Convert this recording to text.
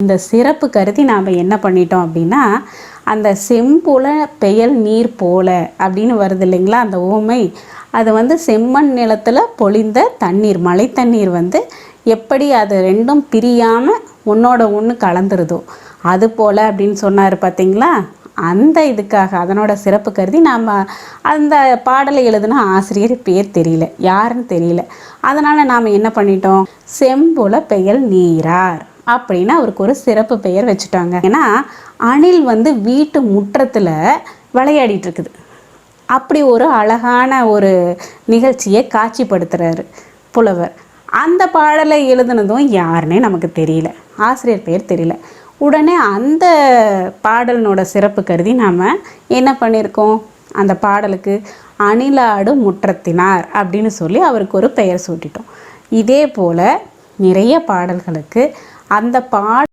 அந்த சிறப்பு கருதி நாம் என்ன பண்ணிட்டோம் அப்படின்னா, அந்த செம்புல பெயல் நீர் போல அப்படின்னு வருது இல்லைங்களா அந்த ஓமை. அது செம்மண் நிலத்தில் பொழிந்த தண்ணீர், மழை தண்ணீர் எப்படி அது ரெண்டும் பிரியாமல் ஒன்றோட ஒன்று கலந்துருதோ அது போல் அப்படின்னு சொன்னார் பார்த்தீங்களா. அந்த இதுக்காக அதனோட சிறப்பு கருதி நாம் அந்த பாடலை எழுதுன ஆசிரியர் பேர் தெரியல, யாருன்னு தெரியல. அதனால் நாம் என்ன பண்ணிட்டோம், செம்புல பெயல் நீரார் அப்படின்னு அவருக்கு ஒரு சிறப்பு பெயர் வச்சுட்டாங்க. ஏன்னா அணில் வீட்டு முற்றத்தில் விளையாடிட்டு இருக்குது. அப்படி ஒரு அழகான ஒரு நிகழ்ச்சியை காட்சிப்படுத்துகிறாரு புலவர். அந்த பாடலை எழுதுனதும் யாருன்னே நமக்கு தெரியல, ஆசிரியர் பேர் தெரியல. உடனே அந்த பாடலினோட சிறப்பு கருதி நாம் என்ன பண்ணியிருக்கோம், அந்த பாடலுக்கு அணிலாடு முற்றத்தினார் அப்படின்னு சொல்லி அவருக்கு ஒரு பெயர் சூட்டிட்டோம். இதே போல் நிறைய பாடல்களுக்கு அந்த